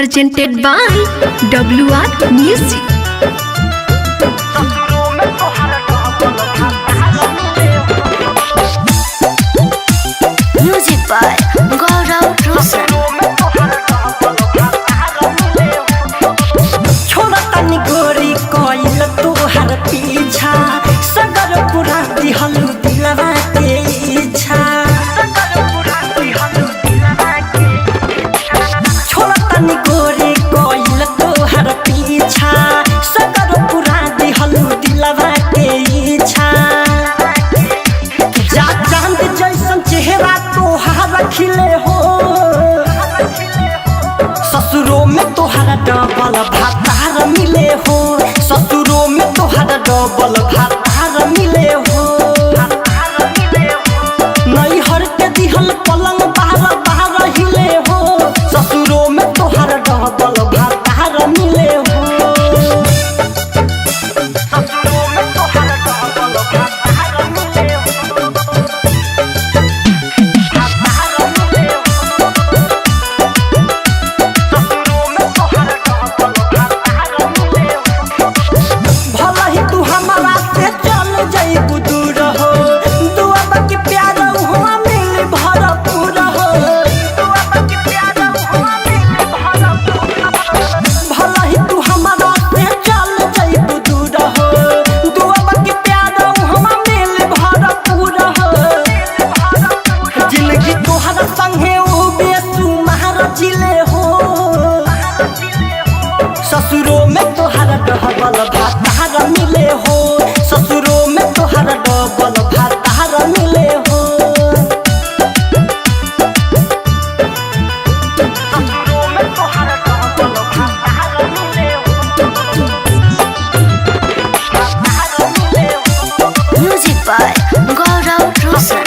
presented by WR Music. Music by Gaurav Roshan. छोड़ा तनी गोरी कोइल तोहर पीछा सगर पूरा दिहलु दिलवा के इच्छा छोड़ा तनी गोरी कोइल तोहर पीछा सगर पूरा दिहलु दिलवा के इच्छा जा चांद जैसन चेहरा तोहर खिले हो ससुरों में तोहरा डबल भातार मिले हो ससुरों में तोहरा डबल भातार मिले हो नैहर के दिहल पलंग बाहर बाहर हिले हो ससुरों में तोहरा डबल भातार मिले हो ससुरों में तोहरा डबल भातार मिले हो भला ही तू हमारा से चल जाइबू दूर हो दुआ के प्यार हुआ मिल भरपूर हो भला ही तू हमारा से चल जाइबू दूर हो दुआ के प्यार हुआ मिल भरपूर हो जिंदगी तोहरा संगे ओ बेसुमार जिले हो ससुरों में तोहरा डबल भातार मिले हो ससुरों में तोहरा डबल भातार मिले हो ससुरों में तोहरा डबल भातार मिले हो भातार मिले हो Music by Gaurav Roshan.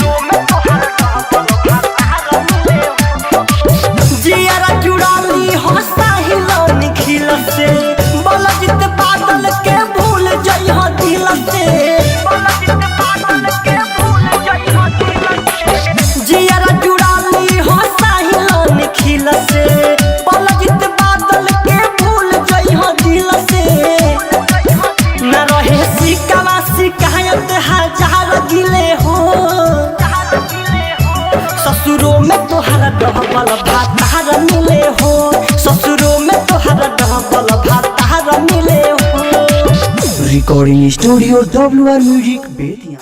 जियारा जुड़ाली हो साहिल निखिल से बलजित बादल के भूल जइह दिल से जियारा जुड़ाली हो साहिल निखिल से बलजित बादल के भूल जइह दिल से न रहे शिकवा शिकायत हजार गिले हो ससुरों में तोहरा डबल भातार मिले हो ससुरों में तोहरा डबल भातार मिले हो recording studio WR music Bettiah.